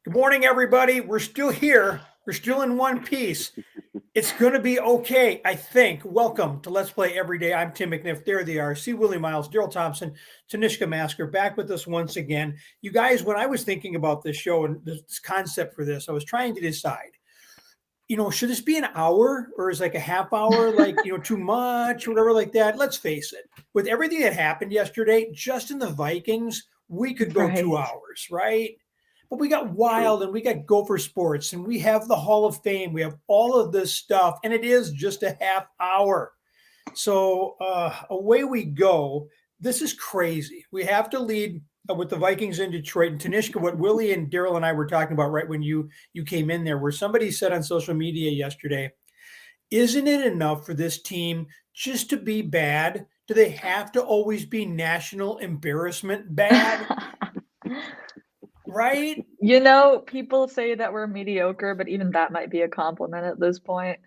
Good morning, everybody. We're still here. We're still in one piece. It's going to be okay, I think. Welcome to Let's Play Every Day. I'm Tim McNiff. There they are. See Willi Myles, Darrell Thompson, Tanishka Mhaskar back with us once again. You guys, when I was thinking about this show and this concept for this, I was trying to decide, should this be an hour or is like a half hour, too much or whatever like that? Let's face it. With everything that happened yesterday, just in the Vikings, we could go 2 hours, right? But we got Wild and we got Gopher Sports and we have the Hall of Fame. We have all of this stuff, and it is just a half hour. So away we go. This is crazy. We have to lead with the Vikings in Detroit. And Tanishka, what Willi and Darrell and I were talking about right when you came in there, where somebody said on social media yesterday, isn't it enough for this team just to be bad? Do they have to always be national embarrassment bad? Right? People say that we're mediocre, but even that might be a compliment at this point.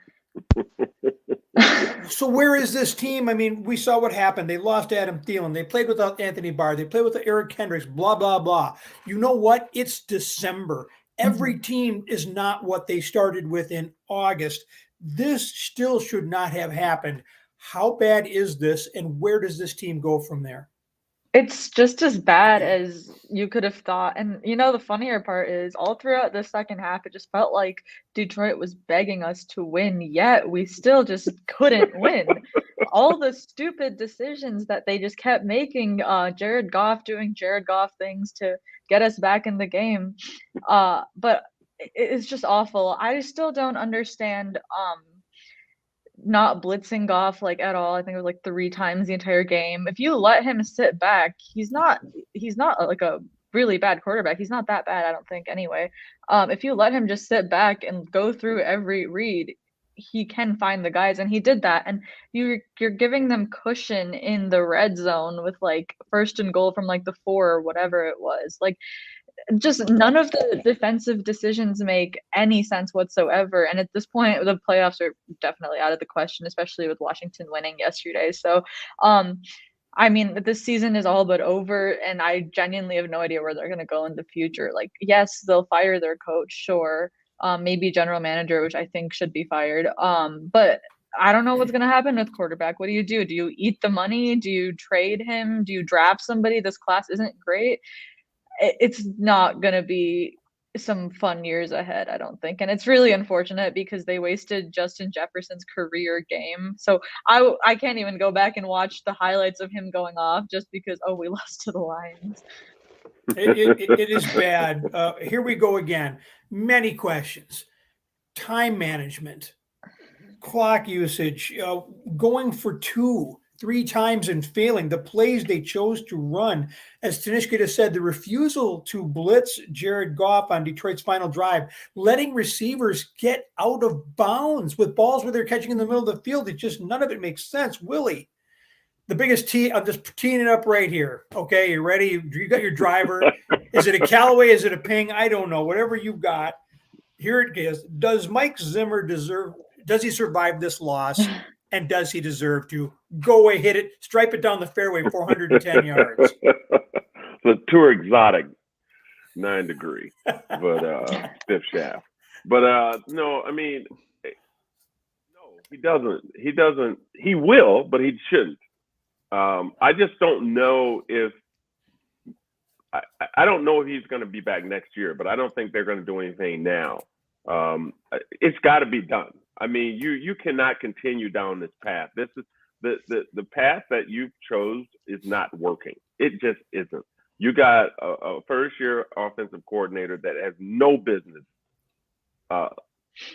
So where is this team? I mean, we saw what happened. They lost Adam Thielen. They played without Anthony Barr. They played with Eric Kendricks, blah, blah, blah. You know what? It's December. Every team is not what they started with in August. This still should not have happened. How bad is this, and where does this team go from there? It's just as bad as you could have thought. And the funnier part is all throughout the second half, it just felt like Detroit was begging us to win, yet we still just couldn't win. All the stupid decisions that they just kept making, Jared Goff doing Jared Goff things to get us back in the game. But it's just awful. I still don't understand not blitzing Goff at all. I think it was 3 times the entire game. If you let him sit back, he's not like a really bad quarterback. He's not that bad, I don't think, anyway. If you let him just sit back and go through every read, he can find the guys, and he did that. And you're giving them cushion in the red zone with first and goal from the 4 or whatever it was. Just none of the defensive decisions make any sense whatsoever. And at this point, the playoffs are definitely out of the question, especially with Washington winning yesterday. So, this season is all but over, and I genuinely have no idea where they're going to go in the future. Yes, they'll fire their coach, sure. Maybe general manager, which I think should be fired. But I don't know what's going to happen with quarterback. What do you do? Do you eat the money? Do you trade him? Do you draft somebody? This class isn't great. It's not going to be some fun years ahead, I don't think. And it's really unfortunate because they wasted Justin Jefferson's career game. So I can't even go back and watch the highlights of him going off just because, we lost to the Lions. It is bad. Here we go again. Many questions. Time management, clock usage, going for 2-3 times and failing, the plays they chose to run. As Tanishka just said, the refusal to blitz Jared Goff on Detroit's final drive, letting receivers get out of bounds with balls where they're catching in the middle of the field. It just, none of it makes sense. Willi, the biggest tee, I'm just teeing it up right here. Okay, you ready? You got your driver. Is it a Callaway? Is it a Ping? I don't know. Whatever you got. Here it is. Does Mike Zimmer does he survive this loss? And does he deserve to go away, hit it, stripe it down the fairway 410 yards? So too exotic, 9 degree, but stiff shaft. But no, I mean, no, he doesn't. He doesn't. He will, but he shouldn't. I just don't know if I don't know if he's going to be back next year, but I don't think they're going to do anything now. It's got to be done. I mean, you cannot continue down this path. This is the path that you chose is not working. It just isn't. You got a first-year offensive coordinator that has no business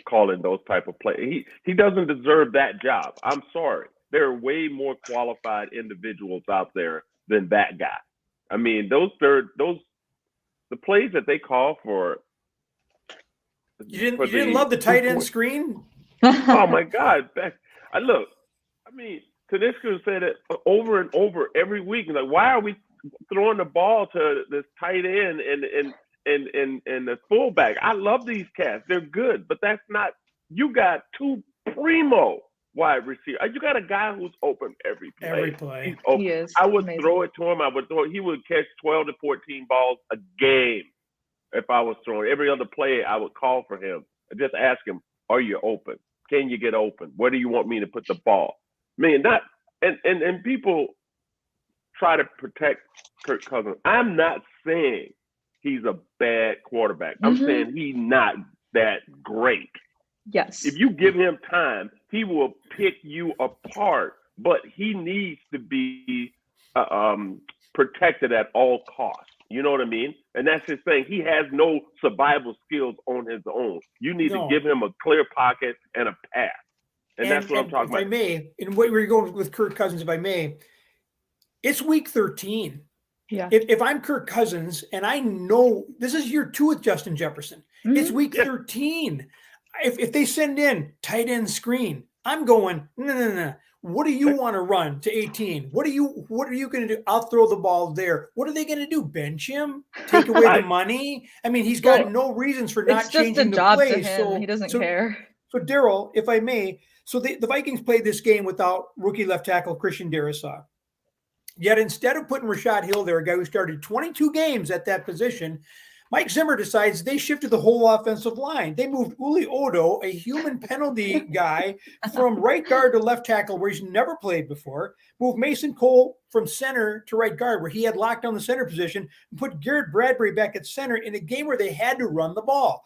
calling those type of plays. He doesn't deserve that job. I'm sorry. There are way more qualified individuals out there than that guy. I mean, the plays that they call for. You didn't love the tight end screen? Oh my God! Look, I mean, Tanishka said it over and over every week. Like, why are we throwing the ball to this tight end and the fullback? I love these cats; they're good, but that's not. You got 2 primo wide receivers. You got a guy who's open every play. Every play. He's open. He is. I would amazing. throw it to him. He would catch 12 to 14 balls a game. if I was throwing. Every other play, I would call for him. I just ask him, "Are you open? Can you get open? Where do you want me to put the ball?" I mean, and people try to protect Kirk Cousins. I'm not saying he's a bad quarterback. I'm saying he's not that great. Yes. If you give him time, he will pick you apart, but he needs to be protected at all costs. You know what I mean? And that's his thing. He has no survival skills on his own. You need to give him a clear pocket and a pass. And that's what I'm talking about. If I may, and what we're going with Kirk Cousins, if I may, it's week 13. Yeah. If I'm Kirk Cousins and I know this is year 2 with Justin Jefferson, it's week 13. If they send in tight end screen, I'm going, no. What do you want to run to 18? What are you going to do? I'll throw the ball there. What are they going to do? Bench him? Take away the money? I mean, he's got no reasons for not changing the play. To him. So he doesn't care. So Darrell, if I may, so the Vikings played this game without rookie left tackle Christian Darrisaw. Yet instead of putting Rashad Hill there, a guy who started 22 games at that position, Mike Zimmer decides they shifted the whole offensive line. They moved Uli Odo, a human penalty guy, from right guard to left tackle where he's never played before, moved Mason Cole from center to right guard where he had locked down the center position, and put Garrett Bradbury back at center in a game where they had to run the ball.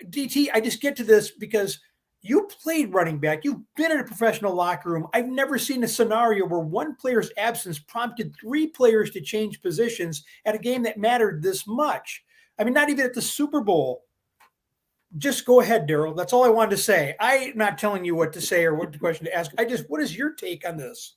DT, I just get to this because you played running back. You've been in a professional locker room. I've never seen a scenario where one player's absence prompted 3 players to change positions at a game that mattered this much. I mean, not even at the Super Bowl. Just go ahead, Darrell. That's all I wanted to say. I'm not telling you what to say or what question to ask. What is your take on this?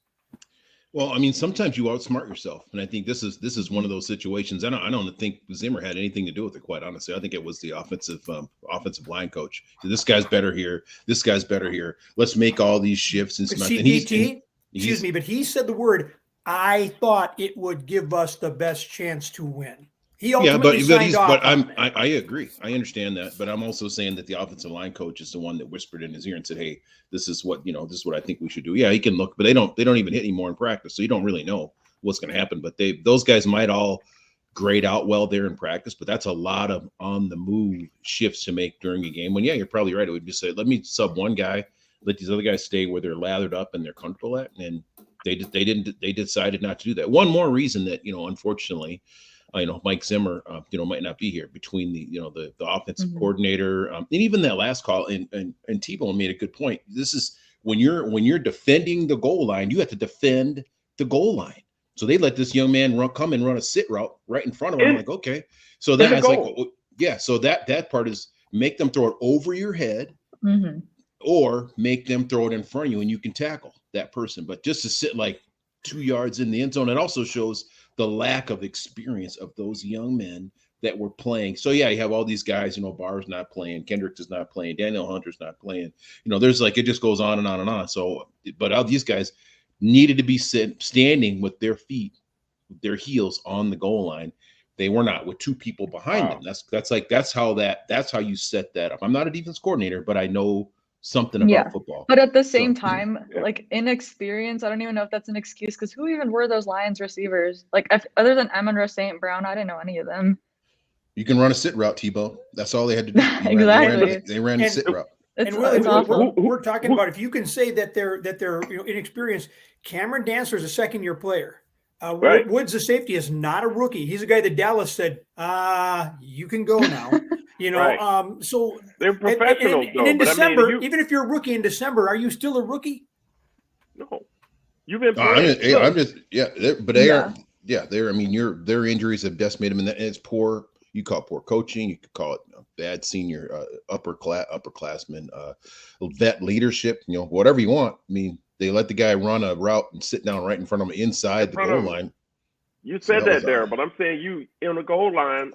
Well, I mean, sometimes you outsmart yourself, and I think this is one of those situations. I don't think Zimmer had anything to do with it, quite honestly. I think it was the offensive line coach. This guy's better here. This guy's better here. Let's make all these shifts and stuff. Excuse me, but he said the word, "I thought it would give us the best chance to win." He ultimately signed off. I agree. I understand that, but I'm also saying that the offensive line coach is the one that whispered in his ear and said, "Hey, this is what I think we should do." Yeah, he can look, but they don't even hit anymore in practice, so you don't really know what's going to happen. But those guys might all grade out well there in practice, but that's a lot of on the move shifts to make during a game. When you're probably right. It would just say, let me sub one guy, let these other guys stay where they're lathered up and they're comfortable at, and they decided not to do that. One more reason that unfortunately. Mike Zimmer, might not be here between the offensive coordinator and even that last call. And T-Bone made a good point. This is when you're defending the goal line, you have to defend the goal line. So they let this young man come and run a sit route right in front of him. I'm like, okay. So that's so that part is make them throw it over your head or make them throw it in front of you and you can tackle that person. But just to sit like 2 yards in the end zone, it also shows the lack of experience of those young men that were playing. So yeah, you have all these guys, Barr's not playing, Kendricks is not playing, Daniel Hunter's not playing. There's it just goes on and on and on. So, but all these guys needed to be standing with their feet, their heels on the goal line. They were not with 2 people behind them. That's how you set that up. I'm not a defense coordinator, but I know something about football. But at the same time, inexperience, I don't even know if that's an excuse because who even were those Lions receivers? Other than Amon-Ra St. Brown, I didn't know any of them. You can run a sit route, T-Bone. That's all they had to do. Exactly. They ran a sit route. And really, we're talking about if you can say that they're inexperienced. Cameron Dancer is a second-year player. Right. Woods, the safety, is not a rookie. He's a guy that Dallas said, you can go now. Right. So they're professionals. And in December, even if you're a rookie in December, are you still a rookie? No, you've been playing. Their injuries have decimated them, and it's poor. You call it poor coaching. You could call it bad senior upperclassmen, vet leadership. Whatever you want. I mean, they let the guy run a route and sit down right in front of him inside the goal line. You said that there, but I'm saying you on a goal line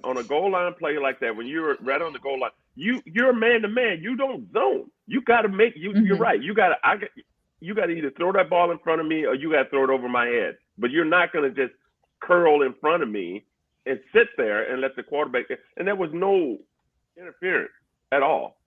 play like that, when you're right on the goal line, you're man to man. You don't zone. You got to make you. You're right. You got to either throw that ball in front of me or you got to throw it over my head. But you're not going to just curl in front of me and sit there and let the quarterback. And there was no interference at all.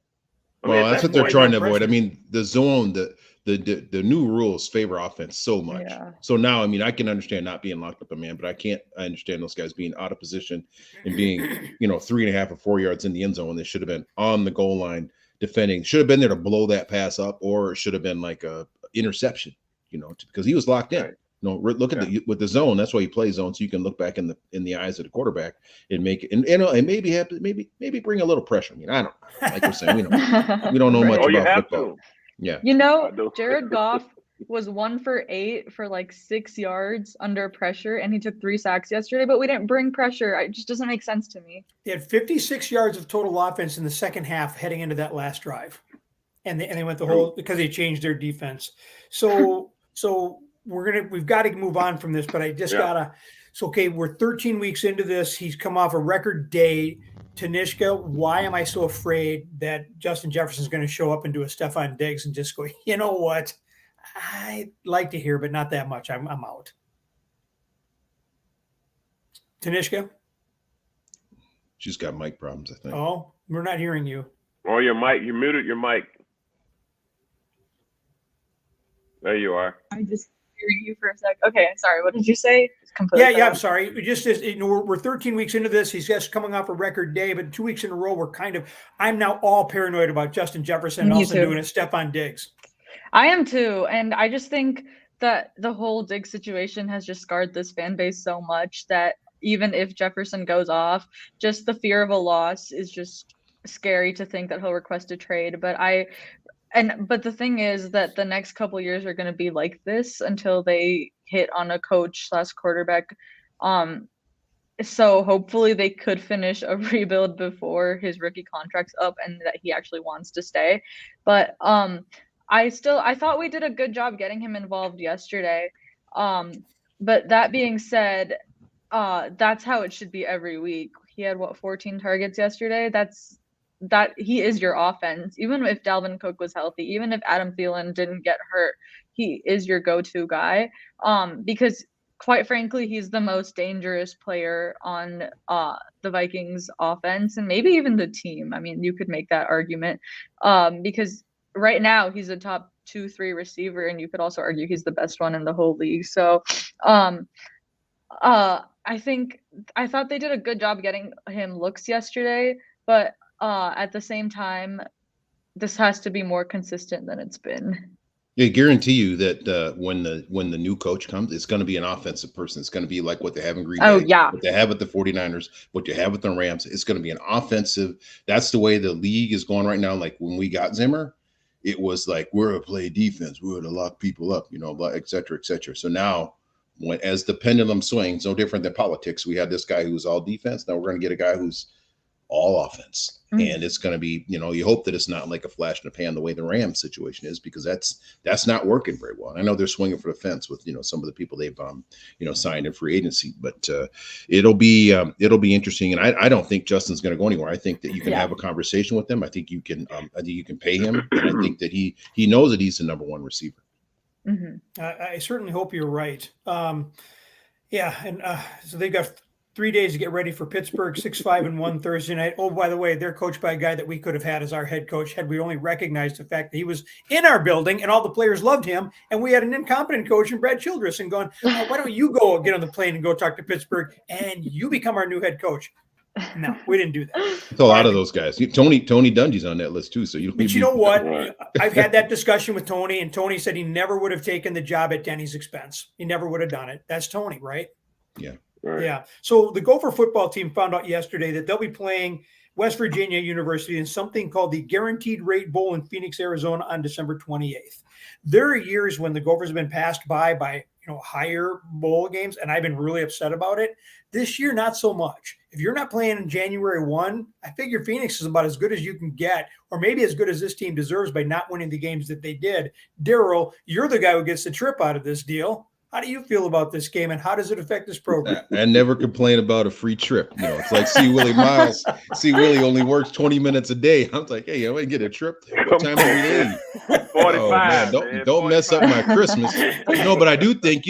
That's what they're trying to avoid. I mean, the zone, the the new rules favor offense so much. Yeah. So now, I mean, I can understand not being locked up a man, but I understand those guys being out of position and being, 3.5 or 4 yards in the end zone when they should have been on the goal line defending. Should have been there to blow that pass up, or it should have been like a interception, because he was locked in. Right. Look at with the zone. That's why you play zone, so you can look back in the eyes of the quarterback and make it, and maybe bring a little pressure. I mean, I don't know. Like we're saying, we don't know much Oh, you about have football. to. Yeah. I do. Jared Goff was 1 for 8 for like 6 yards under pressure, and he took 3 sacks yesterday, but we didn't bring pressure. It just doesn't make sense to me. They had 56 yards of total offense in the second half heading into that last drive. And they went the whole, because they changed their defense. So we've got to move on from this, but I just gotta. So, okay, we're 13 weeks into this. He's come off a record day. Tanishka, why am I so afraid that Justin Jefferson's going to show up and do a Stephon Diggs and just go, you know what? I'd like to hear, but not that much. I'm out. Tanishka? She's got mic problems, I think. Oh, we're not hearing you. Oh, your mic. You muted your mic. There you are. I just hearing you for a sec. Okay, sorry. What did you say? Completely Yeah. I'm sorry. We just we're 13 weeks into this. He's just coming off a record day, but 2 weeks in a row, I'm now all paranoid about Justin Jefferson and also doing a Stephon Diggs. I am too, and I just think that the whole Diggs situation has just scarred this fan base so much that even if Jefferson goes off, just the fear of a loss is just scary to think that he'll request a trade. But the thing is that the next couple years are going to be like this until they hit on a coach/quarterback. So hopefully they could finish a rebuild before his rookie contract's up and that he actually wants to stay. But I thought we did a good job getting him involved yesterday. But that being said, that's how it should be every week. He had 14 targets yesterday. That he is your offense. Even if Dalvin Cook was healthy, even if Adam Thielen didn't get hurt, he is your go-to guy. Because quite frankly, he's the most dangerous player on the Vikings offense and maybe even the team. I mean, you could make that argument because right now he's a top 2-3 receiver, and you could also argue he's the best one in the whole league. So I thought they did a good job getting him looks yesterday, but at the same time, this has to be more consistent than it's been. Yeah, I guarantee you that when the new coach comes, it's going to be an offensive person. It's going to be like what they have in Green Bay, what they have with the 49ers, what you have with the Rams. It's going to be an offensive. That's the way the league is going right now. Like when we got Zimmer, it was like, we're to play defense, we're to lock people up, et cetera, et cetera. So now, as the pendulum swings, no different than politics, we had this guy who's all defense. Now we're going to get a guy who's all offense. And it's going to be, you hope that it's not like a flash in the pan the way the Rams situation is, because that's not working very well. I know they're swinging for the fence with, some of the people they've, signed in free agency, but it'll be interesting. And I don't think Justin's going to go anywhere. I think that you can have a conversation with him. I think you can pay him. And I think that he knows that he's the number one receiver. Mm-hmm. I certainly hope you're right. So they've got 3 days to get ready for Pittsburgh, 6-5-1 Thursday night. Oh, by the way, they're coached by a guy that we could have had as our head coach had we only recognized the fact that he was in our building and all the players loved him, and we had an incompetent coach in Brad Childress and going, why don't you go get on the plane and go talk to Pittsburgh and you become our new head coach? No, we didn't do that. It's a lot of those guys. Tony Dungy's on that list too. So you know what? I've had that discussion with Tony, and Tony said he never would have taken the job at Denny's expense. He never would have done it. That's Tony, right? Yeah. Right. Yeah. So the Gopher football team found out yesterday that they'll be playing West Virginia University in something called the Guaranteed Rate Bowl in Phoenix, Arizona on December 28th. There are years when the Gophers have been passed by higher bowl games, and I've been really upset about it. This year, not so much. If you're not playing in January 1, I figure Phoenix is about as good as you can get, or maybe as good as this team deserves by not winning the games that they did. Darrell, you're the guy who gets the trip out of this deal. How do you feel about this game, and how does it affect this program? I never complain about a free trip. It's like Willi Myles. Willi only works 20 minutes a day. I'm like, hey, I get a trip. What time are we leaving? 45. Don't mess up my Christmas. But I do think,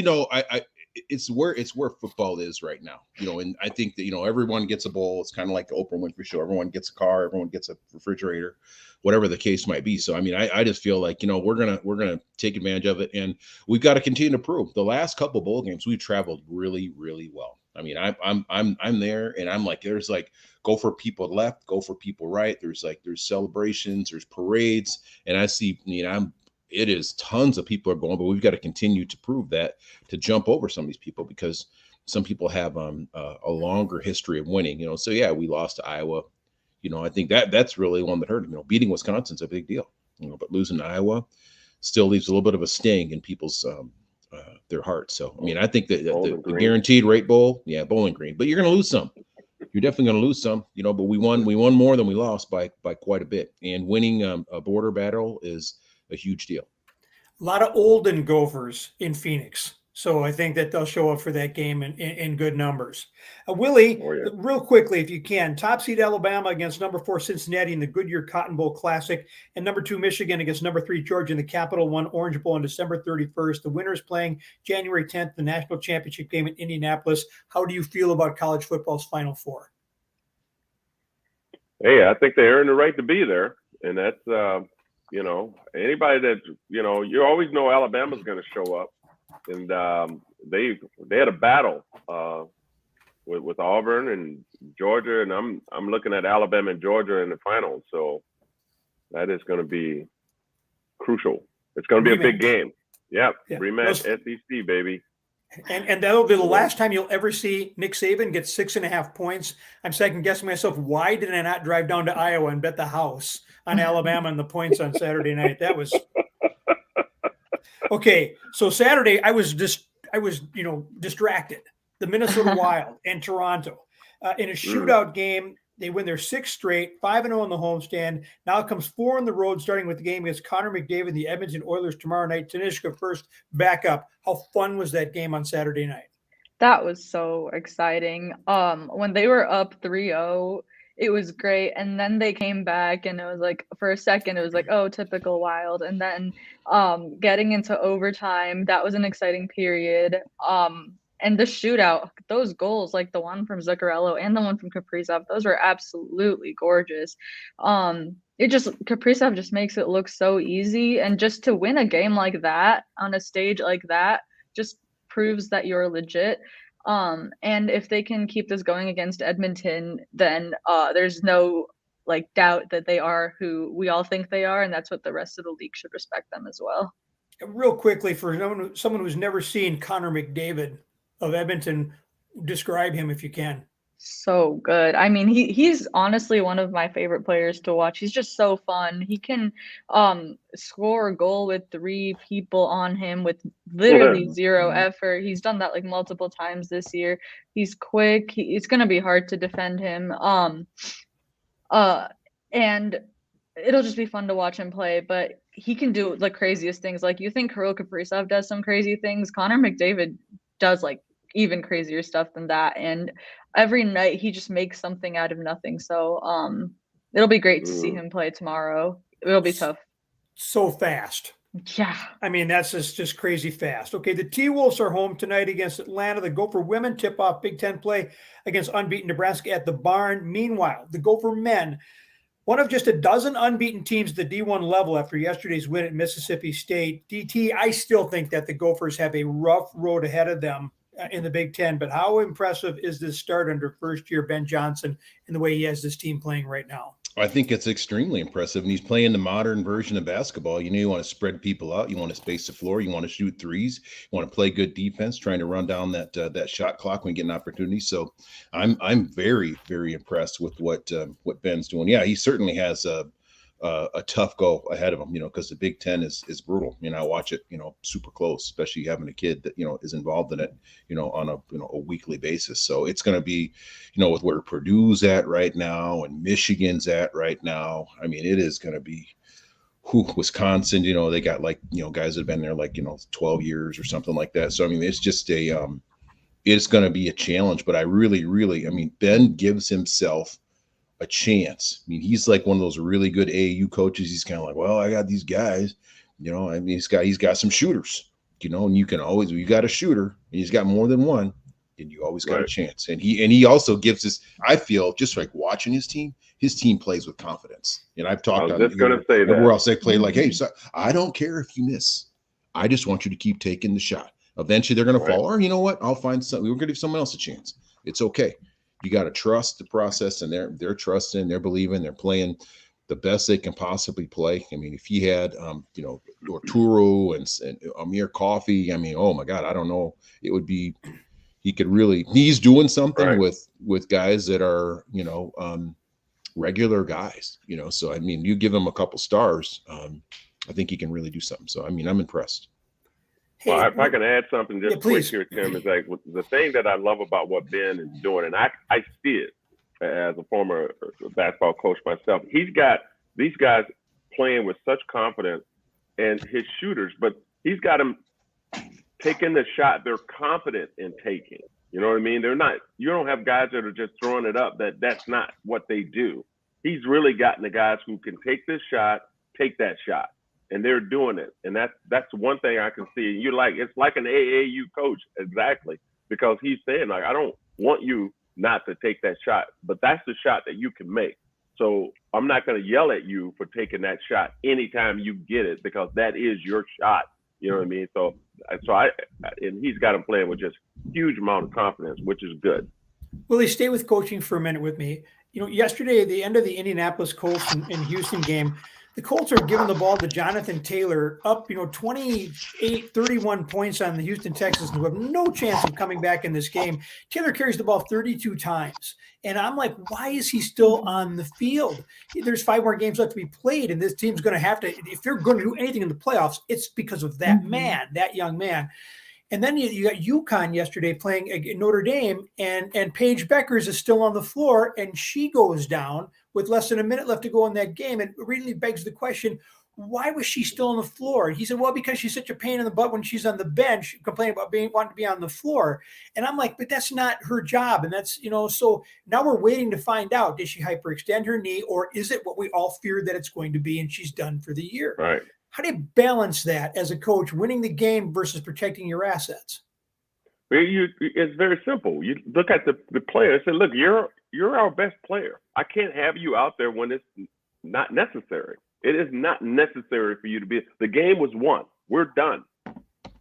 it's where football is right now, and I think that, everyone gets a bowl. It's kind of like the Oprah Winfrey show. Everyone gets a car, everyone gets a refrigerator, whatever the case might be. So, I mean, I just feel like, we're going to take advantage of it, and we've got to continue to prove. The last couple bowl games, we've traveled really, really well. I mean, I'm there, and I'm like, there's like Gopher people left, Gopher people right. There's celebrations, there's parades, and I see, it is tons of people are going, but we've got to continue to prove that, to jump over some of these people, because some people have a longer history of winning. So yeah, we lost to Iowa. I think that's really one that hurt. Beating Wisconsin's a big deal. But losing to Iowa still leaves a little bit of a sting in people's their hearts. So I mean, I think that the guaranteed rate bowl, yeah, Bowling Green, but you're going to lose some. You're definitely going to lose some. But we won more than we lost by quite a bit. And winning a border battle is a huge deal. A lot of olden Gophers in Phoenix. So I think that they'll show up for that game in good numbers. Willie, real quickly, if you can, top seed Alabama against number 4 Cincinnati in the Goodyear Cotton Bowl Classic, and number 2 Michigan against number 3 Georgia in the Capital One Orange Bowl on December 31st. The winners playing January 10th, the national championship game in Indianapolis. How do you feel about college football's Final Four? Hey, I think they earned the right to be there, and that's anybody that you always know Alabama's going to show up. And they had a battle with Auburn and Georgia, and I'm looking at Alabama and Georgia in the finals. So that is going to be crucial. It's going to be a big game. Yeah. Rematch SEC, baby. And that'll be the last time you'll ever see Nick Saban get 6.5 points. I'm second guessing myself. Why did I not drive down to Iowa and bet the house on Alabama and the points on Saturday night? That was okay. So Saturday, I was distracted. The Minnesota Wild and Toronto in a shootout game. They win their 6th straight, 5-0 on the homestand. Now it comes 4 on the road, starting with the game against Connor McDavid, the Edmonton Oilers tomorrow night. Tanishka, first back up. How fun was that game on Saturday night? That was so exciting. When they were up 3-0, it was great. And then they came back, and it was like, for a second, it was like, oh, typical Wild. And then getting into overtime, that was an exciting period. And the shootout, those goals, like the one from Zuccarello and the one from Kaprizov, those were absolutely gorgeous. Kaprizov just makes it look so easy. And just to win a game like that on a stage like that just proves that you're legit. And if they can keep this going against Edmonton, then there's no doubt that they are who we all think they are. And that's what the rest of the league should respect them as well. Real quickly, for someone who's never seen Connor McDavid of Edmonton, describe him if you can. So good. I mean, he's honestly one of my favorite players to watch. He's just so fun. He can score a goal with 3 people on him with literally zero effort. He's done that multiple times this year. He's quick. It's going to be hard to defend him. And it'll just be fun to watch him play, but he can do the craziest things. You think Kirill Kaprizov does some crazy things. Connor McDavid does even crazier stuff than that. And every night he just makes something out of nothing. So it'll be great to see him play tomorrow. It'll be tough. So fast. Yeah. I mean, that's just crazy fast. Okay, the T-Wolves are home tonight against Atlanta. The Gopher women tip off Big Ten play against unbeaten Nebraska at the Barn. Meanwhile, the Gopher men, one of just a dozen unbeaten teams at the D1 level after yesterday's win at Mississippi State. DT, I still think that the Gophers have a rough road ahead of them in the Big Ten, but how impressive is this start under first-year Ben Johnson and the way he has this team playing right now? I think it's extremely impressive, and he's playing the modern version of basketball. You want to spread people out, you want to space the floor, you want to shoot threes, you want to play good defense, trying to run down that shot clock when you get an opportunity. So I'm very, very impressed with what Ben's doing. Yeah, he certainly has a tough go ahead of him, because the Big Ten is brutal. I watch it, super close, especially having a kid that, is involved in it, on a weekly basis. So it's going to be, with where Purdue's at right now and Michigan's at right now. I mean, it is going to be Wisconsin, they got guys that have been there 12 years or something like that. So, I mean, it's just it's going to be a challenge, but I really, Ben gives himself a chance. I mean, he's like one of those really good AAU coaches. He's kind of well, I got these guys, he's got some shooters, and you can always, you got a shooter and he's got more than one, and you always got a chance. And he also gives us, I feel, just like watching his team plays with confidence. And I've talked on just going to say that everywhere else they play like, hey, so I don't care if you miss. I just want you to keep taking the shot. Eventually they're going to fall, or you know what? I'll find something. We're going to give someone else a chance. It's okay. You got to trust the process, and they're trusting, they're believing, they're playing the best they can possibly play. I mean, if he had, Arturo and Amir Coffey, I mean, oh my God, I don't know. It would be, he's doing something with guys that are, regular guys, so, I mean, you give him a couple stars. I think he can really do something. So, I mean, I'm impressed. Well, if I can add something just quick here, Tim, is like the thing that I love about what Ben is doing, and I see it as a former basketball coach myself. He's got these guys playing with such confidence and his shooters, but he's got them taking the shot they're confident in taking. You know what I mean? They're not, you don't have guys that are just throwing it up. That's not what they do. He's really gotten the guys who can take this shot, take that shot. And they're doing it. And that's one thing I can see. It's like an AAU coach, exactly, because he's saying, like, I don't want you not to take that shot, but that's the shot that you can make. So I'm not going to yell at you for taking that shot anytime you get it, because that is your shot. You know what I mean? So and he's got him playing with just huge amount of confidence, which is good. Willie, stay with coaching for a minute with me. Yesterday, at the end of the Indianapolis Colts and Houston game, the Colts are giving the ball to Jonathan Taylor up, 28, 31 points on the Houston Texans, who have no chance of coming back in this game. Taylor carries the ball 32 times. And I'm like, why is he still on the field? There's 5 more games left to be played, and this team's going to have to, if they're going to do anything in the playoffs, it's because of that man, that young man. And then you got UConn yesterday playing Notre Dame, and Paige Beckers is still on the floor, and she goes down with less than a minute left to go in that game. And it really begs the question, why was she still on the floor? And he said, well, because she's such a pain in the butt when she's on the bench, complaining about wanting to be on the floor. And I'm like, but that's not her job. And that's, so now we're waiting to find out, did she hyperextend her knee, or is it what we all feared that it's going to be, and she's done for the year? Right. How do you balance that as a coach, winning the game versus protecting your assets? It's very simple. You look at the player and say, look, you're our best player. I can't have you out there when it's not necessary. It is not necessary for you to be. The game was won. We're done.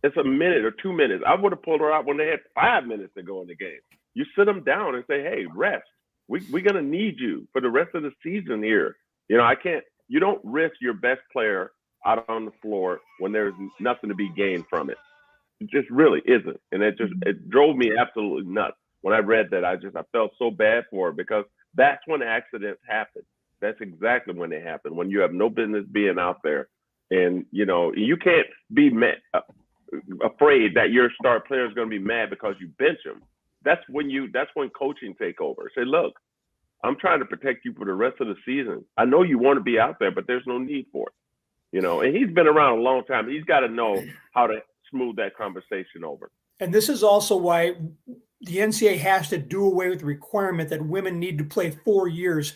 It's a minute or 2 minutes. I would have pulled her out when they had 5 minutes to go in the game. You sit them down and say, hey, rest. We're going to need you for the rest of the season here. You don't risk your best player out on the floor when there's nothing to be gained from it. It just really isn't. And it drove me absolutely nuts. When I read that, I felt so bad for her, because that's when accidents happen. That's exactly when they happen, when you have no business being out there. And, you can't be afraid that your star player is going to be mad because you bench him. That's when coaching take over. Say, look, I'm trying to protect you for the rest of the season. I know you want to be out there, but there's no need for it. And he's been around a long time. He's got to know how to smooth that conversation over. And this is also why the NCAA has to do away with the requirement that women need to play 4 years.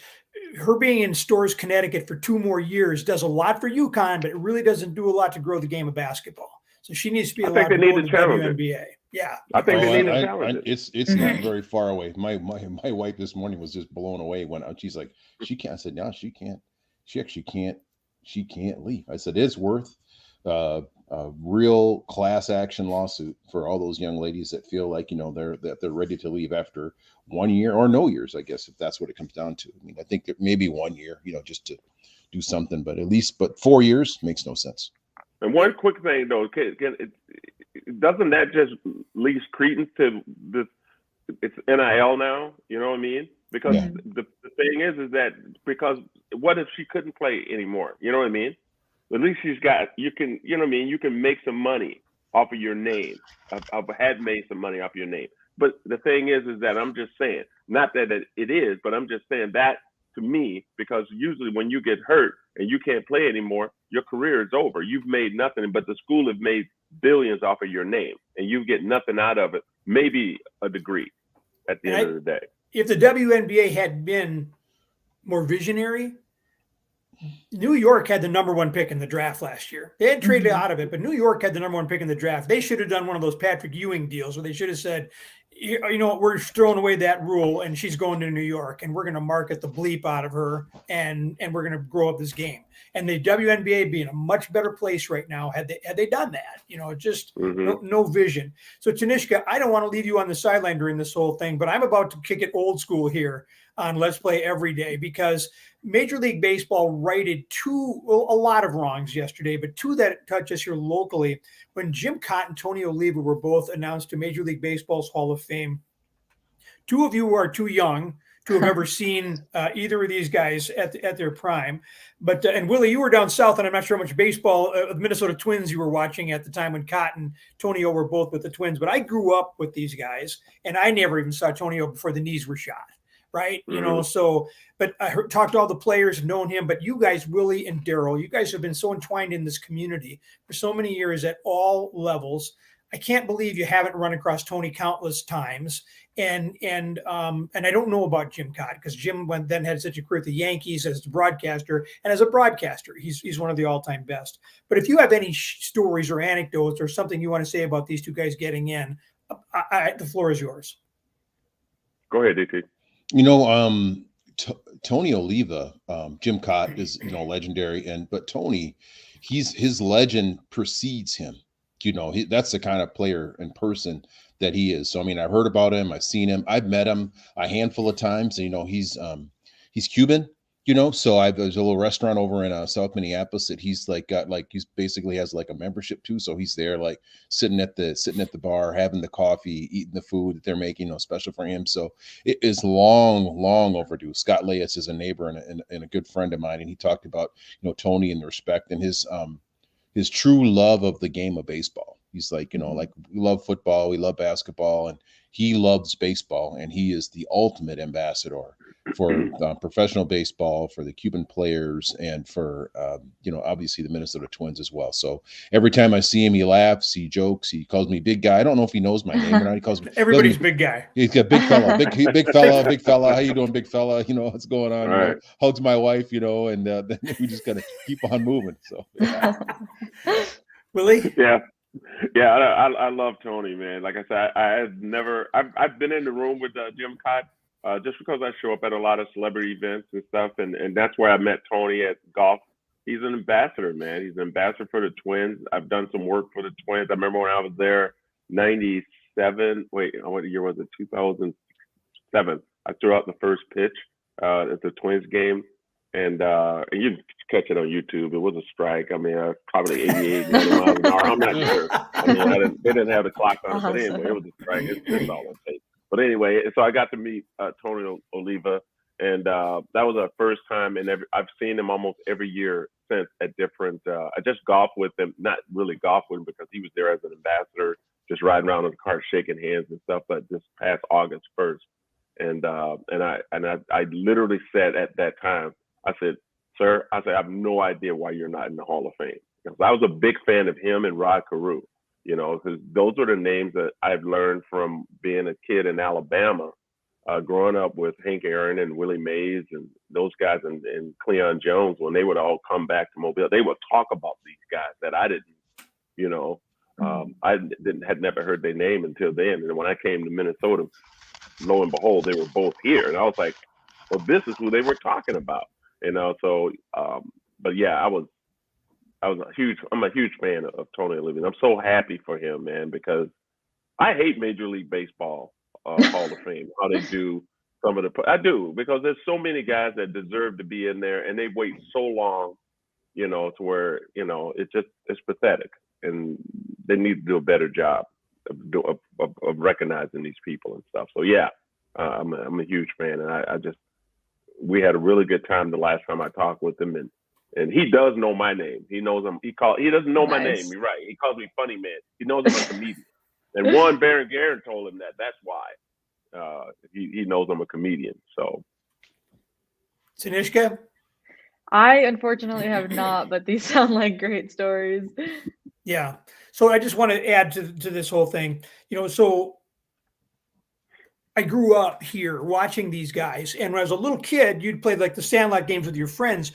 Her being in Storrs, Connecticut for 2 more years does a lot for UConn, but it really doesn't do a lot to grow the game of basketball. So she needs to be allowed to go in the WNBA. Yeah. I think they need to challenge it. It's not very far away. My wife this morning was just blown away when she's like, she can't. I said, no, she can't. She actually can't. She can't leave. I said, it's worth a real class action lawsuit for all those young ladies that feel like, they're ready to leave after 1 year or no years, I guess, if that's what it comes down to. I mean, I think that maybe 1 year, just to do something, but 4 years makes no sense. And one quick thing though, doesn't that just leave credence to this? It's NIL now, you know what I mean? Because the thing is that, because what if she couldn't play anymore? You know what I mean? At least you can make some money off of your name. I've had made some money off your name. But the thing is that I'm just saying, not that it is, but I'm just saying that to me, because usually when you get hurt and you can't play anymore, your career is over. You've made nothing, but the school have made billions off of your name, and you get nothing out of it, maybe a degree at the end of the day. If the WNBA had been more visionary, New York had the number 1 pick in the draft last year. They had traded Mhm. out of it, but New York had the number 1 pick in the draft. They should have done one of those Patrick Ewing deals where they should have said, you know, we're throwing away that rule and she's going to New York and we're going to market the bleep out of her and we're going to grow up this game. And the WNBA being a much better place right now had they done that, you know, just no vision. So Tanishka, I don't want to leave you on the sideline during this whole thing, but I'm about to kick it old school here on Let's Play Every Day because Major League Baseball righted a lot of wrongs yesterday, but 2 that touch us here locally. When Jim Cott and Tony Oliva were both announced to Major League Baseball's Hall of Fame, 2 of you are too young to have ever seen either of these guys at their prime. But and Willie, you were down south, and I'm not sure how much baseball, the Minnesota Twins, you were watching at the time when Cott and Tony O were both with the Twins. But I grew up with these guys, and I never even saw Tony O before the knees were shot. Right. You know, so, but I talked to all the players, known him, but you guys, Willie and Darrell, you guys have been so entwined in this community for so many years at all levels. I can't believe you haven't run across Tony countless times. And I don't know about Jim Cott because Jim then had such a career at the Yankees as a broadcaster, and as a broadcaster, he's one of the all-time best. But if you have any stories or anecdotes or something you want to say about these 2 guys getting in, the floor is yours. Go ahead, DT. You know, Tony Oliva, Jim Cott is, you know, legendary, but Tony, his legend precedes him. You know, that's the kind of player and person that he is. So, I mean, I've heard about him, I've seen him, I've met him a handful of times. You know, he's Cuban. You know, so there's a little restaurant over in South Minneapolis that he's he's basically has like a membership to. So he's there like sitting at the bar, having the coffee, eating the food that they're making, you know, special for him. So it is long overdue. Scott Layas is a neighbor and a good friend of mine, and he talked about, you know, Tony and the respect and his true love of the game of baseball. He's like, you know, like we love football, we love basketball, and he loves baseball, and he is the ultimate ambassador for professional baseball, for the Cuban players, and for, you know, obviously the Minnesota Twins as well. So every time I see him, he laughs, he jokes, he calls me big guy. I don't know if he knows my name or not. He calls me everybody's big guy. He's got big fella, big fella. How you doing, big fella? You know, what's going on? You know, hugs my wife, you know, and then we just got to keep on moving. So, yeah. Willie? Yeah, I love Tony, man. Like I said, I've been in the room with Jim Cott just because I show up at a lot of celebrity events and stuff, and that's where I met Tony at golf. He's an ambassador, man. He's an ambassador for the Twins. I've done some work for the Twins. I remember when I was there, 97. Wait, what year was it? 2007. I threw out the first pitch at the Twins game. And you can catch it on YouTube. It was a strike. I mean, probably 88 miles an hour. I'm not sure. I mean, they didn't have the clock on it, but anyway, it was a strike. It's all on tape. But anyway, so I got to meet Tony Oliva, and that was our first time. And I've seen him almost every year since at different. I just golfed with him, not really golf with him because he was there as an ambassador, just riding around in the cart, shaking hands and stuff. But this past August 1st, and I literally said at that time, I said, sir, I have no idea why you're not in the Hall of Fame. Because I was a big fan of him and Rod Carew, you know, because those are the names that I've learned from being a kid in Alabama, growing up with Hank Aaron and Willi Myles and those guys and Cleon Jones. When they would all come back to Mobile, they would talk about these guys that I didn't, you know, had never heard their name until then. And when I came to Minnesota, lo and behold, they were both here. And I was like, well, this is who they were talking about. You know, so, but yeah, I'm a huge fan of Tony Oliva. I'm so happy for him, man, because I hate Major League Baseball Hall of Fame, how they do some of I do, because there's so many guys that deserve to be in there, and they wait so long, you know, to where, you know, it's pathetic, and they need to do a better job of recognizing these people and stuff. So yeah, I'm a huge fan, and we had a really good time the last time I talked with him, and he does know my name. He knows him. He doesn't know my name. You're right. He calls me Funny Man. He knows I'm a comedian. And Warren Barron told him that's why he knows I'm a comedian. So, Tanishka? I unfortunately have not, but these sound like great stories. Yeah. So I just want to add to this whole thing. You know, so I grew up here watching these guys, and when I was a little kid, you'd play like the Sandlot games with your friends.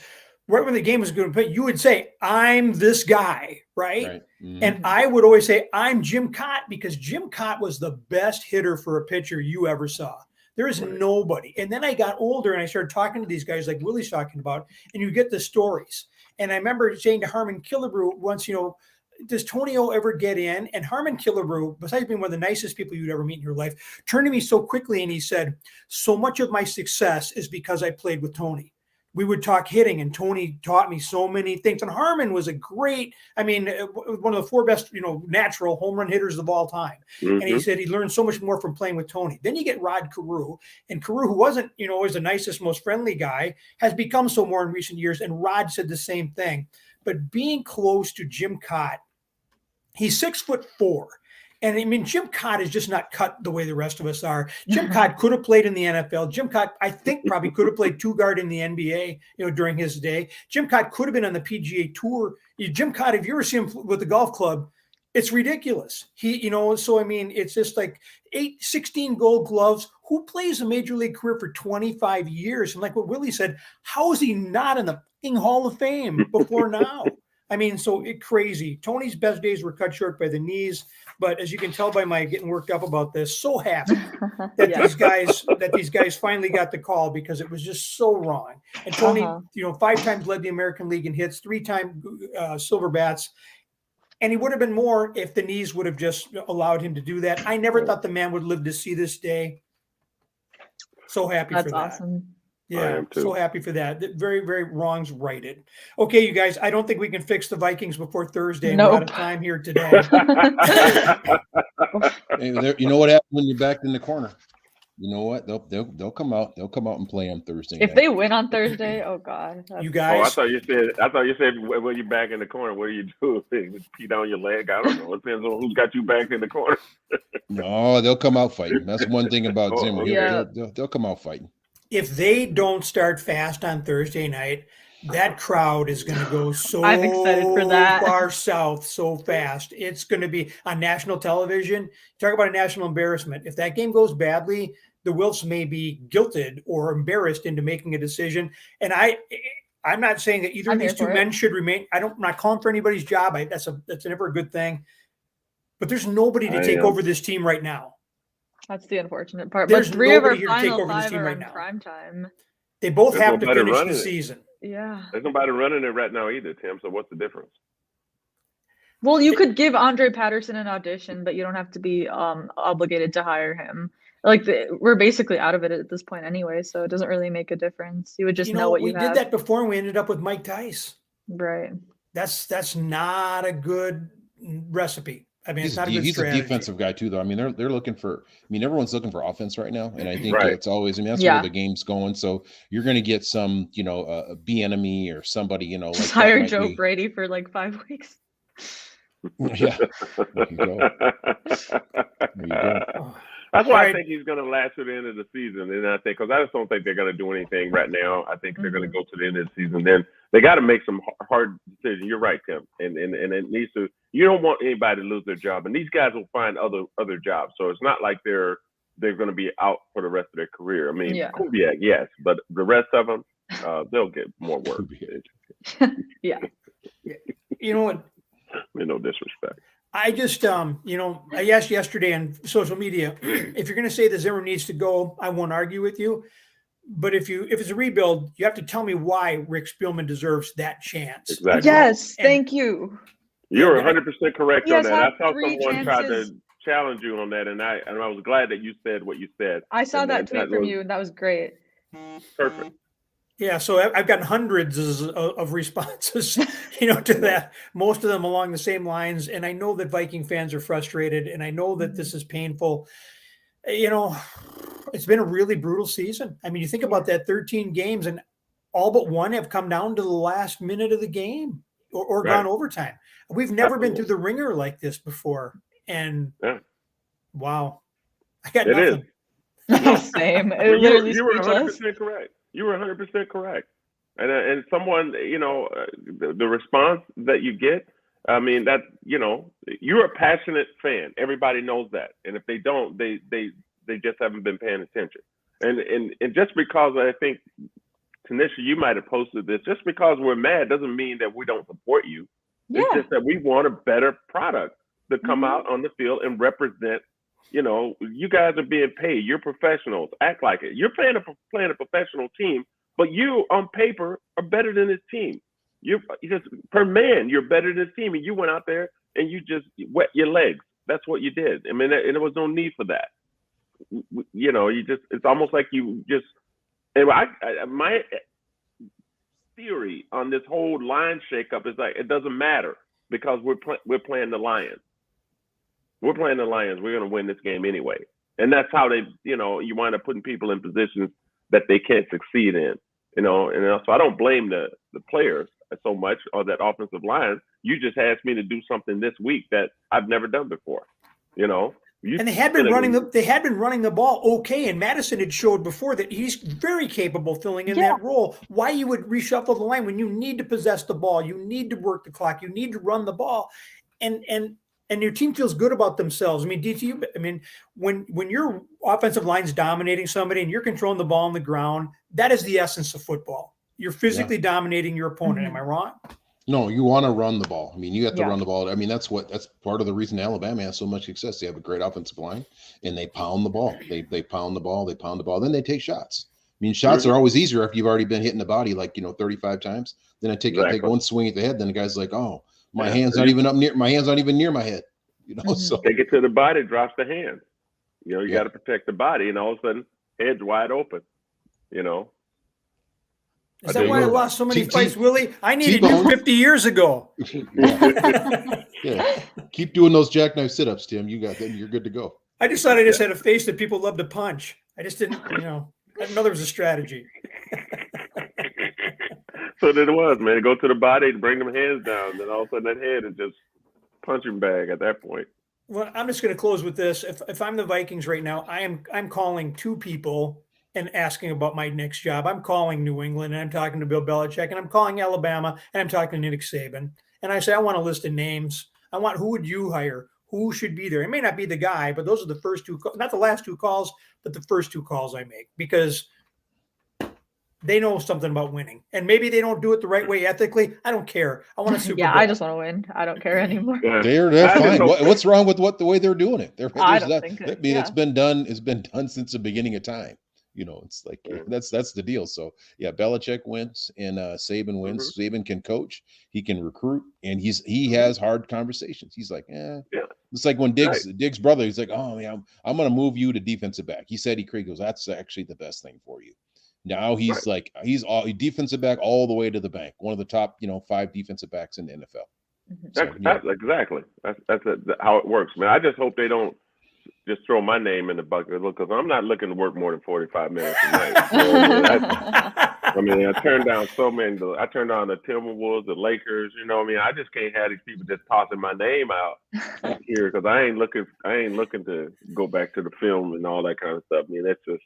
right when the game was going to play, you would say, I'm this guy, right? Mm-hmm. And I would always say, I'm Jim Cott, because Jim Cott was the best hitter for a pitcher you ever saw. There is nobody. And then I got older and I started talking to these guys like Willie's talking about, and you get the stories. And I remember saying to Harmon Killebrew once, does Tony O ever get in? And Harmon Killebrew, besides being one of the nicest people you'd ever meet in your life, turned to me so quickly and he said, so much of my success is because I played with Tony. We would talk hitting, and Tony taught me so many things. And Harmon was a great, one of the 4 best, natural home run hitters of all time. Mm-hmm. And he said he learned so much more from playing with Tony. Then you get Rod Carew, and Carew, who wasn't, always the nicest, most friendly guy, has become so more in recent years. And Rod said the same thing. But being close to Jim Cott, he's 6'4". And Jim Cott is just not cut the way the rest of us are. Jim Cott could have played in the NFL. Jim Cott, I think, probably could have played 2-guard in the NBA, during his day. Jim Cott could have been on the PGA Tour. Jim Cott, if you ever see him with the golf club, it's ridiculous. It's just like 16 gold gloves. Who plays a major league career for 25 years? And like what Willie said, how is he not in the Hall of Fame before now? Crazy. Tony's best days were cut short by the knees, but as you can tell by my getting worked up about this, so happy that these guys finally got the call, because it was just so wrong. And Tony, 5 times led the American League in hits, 3-time silver bats, and he would have been more if the knees would have just allowed him to do that. I never thought the man would live to see this day. So happy for that. That's awesome. Yeah, so happy for that. Very, very wrongs righted. Okay, you guys, I don't think we can fix the Vikings before Thursday. Nope. We're out of time here today. Hey, you know what happens when you're backed in the corner? You know what? They'll come out. They'll come out and play on Thursday. If they win on Thursday, oh God. You guys. Oh, I thought you said when you're back in the corner, what do you do? Pee down your leg? I don't know. It depends on who's got you back in the corner. No, they'll come out fighting. That's one thing about Zimmer. Yeah. They'll come out fighting. If they don't start fast on Thursday night, that crowd is going to go so I'm excited for that. far south so fast. It's going to be on national television. Talk about a national embarrassment. If that game goes badly, the Wilfs may be guilted or embarrassed into making a decision. And I'm not saying that either of these 2 men should remain. I'm not calling for anybody's job. That's never a good thing. But there's nobody to take over this team right now. That's the unfortunate part. There's but 3 of our nobody here to take final over this 5 team are right in now. prime time. They both There's have to nobody finish the running it. season. Yeah. There's nobody running it right now either, Tim. So what's the difference? Well, you could give Andre Patterson an audition, but you don't have to be obligated to hire him. We're basically out of it at this point anyway, so it doesn't really make a difference. You would just know what you have. We did that before, and we ended up with Mike Tice. Right. That's not a good recipe. It's not a good he's strategy. a defensive guy too, though. They're looking for. everyone's looking for offense right now, and I think Right. it's always. That's where the game's going. So you're going to get some, a B-enemy or somebody, Just hire Joe Brady for 5 weeks. Yeah. There you go. That's why I think he's going to last to the end of the season. And I think, because I just don't think they're going to do anything right now. I think they're going to go to the end of the season. Then they got to make some hard decisions. You're right, Tim. And it needs to. You don't want anybody to lose their job, and these guys will find other jobs. So it's not like they're going to be out for the rest of their career. Kubiak, yes, but the rest of them, they'll get more work. Yeah. You know what? No disrespect. I just, I asked yesterday on social media, if you're going to say that Zimmer needs to go, I won't argue with you. But if it's a rebuild, you have to tell me why Rick Spielman deserves that chance. Exactly. Yes, thank you. You're 100% correct on that. I saw 3 someone tried to chances. challenge you on that, and I was glad that you said what you said. I saw that tweet from you, and that was great. Perfect. Yeah, so I've gotten hundreds of responses, to that. Most of them along the same lines, and I know that Viking fans are frustrated, and I know that this is painful. It's been a really brutal season. You think about that 13 games, and all but 1 have come down to the last minute of the game or gone overtime. We've never been through the ringer like this before, and wow, I got nothing. Same. You were 100% correct. You were 100% correct. And someone, the response that you get, that, you're a passionate fan. Everybody knows that. And if they don't, they just haven't been paying attention. And just because I think Tanisha, you might have posted this. Just because we're mad doesn't mean that we don't support you. Yeah. It's just that we want a better product to come Mhm. out on the field and represent. You know, you guys are being paid. You're professionals. Act like it. You're playing a professional team, but you on paper are better than this team. You just per man, you're better than this team, and you went out there and you just wet your legs. That's what you did. I mean, and there was no need for that. You know, it's almost like you just. And my theory on this whole line shakeup is like it doesn't matter because we're playing the Lions. We're playing the Lions. We're going to win this game anyway, and that's how they. You know, you wind up putting people in positions that they can't succeed in. You know, and so I don't blame the players so much or that offensive line. You just asked me to do something this week that I've never done before. You know. And they had been running the ball okay, and Madison had showed before that he's very capable filling in that role. Why you would reshuffle the line when you need to possess the ball, you need to work the clock, you need to run the ball, and your team feels good about themselves. I mean, DT, when your offensive line's dominating somebody and you're controlling the ball on the ground, that is the essence of football. You're physically dominating your opponent. Mm-hmm. Am I wrong? No, you want to run the ball. I mean, you have to run the ball. I mean, that's part of the reason Alabama has so much success. They have a great offensive line, and they pound the ball. They pound the ball. They pound the ball. Then they take shots. I mean, shots are always easier if you've already been hit in the body, 35 times. Then I take one swing at the head. Then the guy's like, "Oh, my hand's not even near my head." You know, so take it to the body, drops the hand. You know, you got to protect the body, and all of a sudden, head's wide open. You know. Is that why I lost so many fights, Willie? I needed you 50 years ago. Yeah. Keep doing those jackknife sit-ups, Tim. You got them. You're good to go. I just thought I just had a face that people love to punch. I just didn't, I didn't know there was a strategy. So there it was, man. Go to the body and bring them hands down. Then all of a sudden that head is just punching bag at that point. Well, I'm just going to close with this. If I'm the Vikings right now, I'm calling two people and asking about my next job. I'm calling New England and I'm talking to Bill Belichick, and I'm calling Alabama and I'm talking to Nick Saban. And I say, I want a list of names. I want, who would you hire? Who should be there? It may not be the guy, but those are the first two, not the last two calls, but the first two calls I make, because they know something about winning. And maybe they don't do it the right way ethically. I don't care. I want to Super Bowl. I just want to win. I don't care anymore. They're fine. What's wrong with the way they're doing it? It's been done. It's been done since the beginning of time. It's like that's the deal. So Belichick wins and Saban wins. Saban can coach, he can recruit, and he has hard conversations. He's like, It's like when Diggs' brother, he's like, oh man, I'm gonna move you to defensive back. He said he goes, that's actually the best thing for you. Now he's like he's all defensive back all the way to the bank. One of the top 5 defensive backs in the NFL. That's exactly. That's how it works, man. I just hope they don't just throw my name in the bucket, because I'm not looking to work more than 45 minutes a night. I turned down so many. I turned down the Timberwolves, the Lakers. I just can't have these people just tossing my name out here, because I ain't looking to go back to the film and all that kind of stuff. I mean, that's just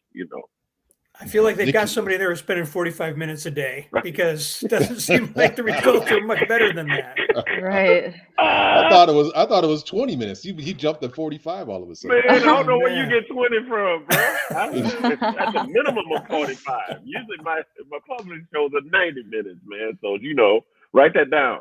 I feel like they got somebody there who's spending 45 minutes a day, because it doesn't seem like the results are much better than that. Right. I thought it was 20 minutes. He jumped to 45 all of a sudden. Man, I don't know where you get 20 from, bro. That's a minimum of 45. Usually my public shows are 90 minutes, man. So write that down.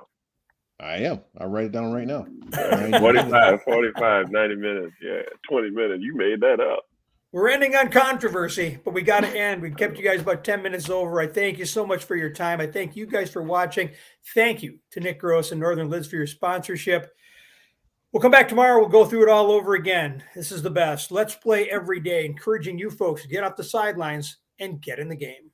I am. I'll write it down right now. 45, 90 minutes. Yeah, 20 minutes. You made that up. We're ending on controversy, but we got to end. We kept you guys about 10 minutes over. I thank you so much for your time. I thank you guys for watching. Thank you to Nick Gross and Northern Lids for your sponsorship. We'll come back tomorrow. We'll go through it all over again. This is the best. Let's play every day, encouraging you folks to get off the sidelines and get in the game.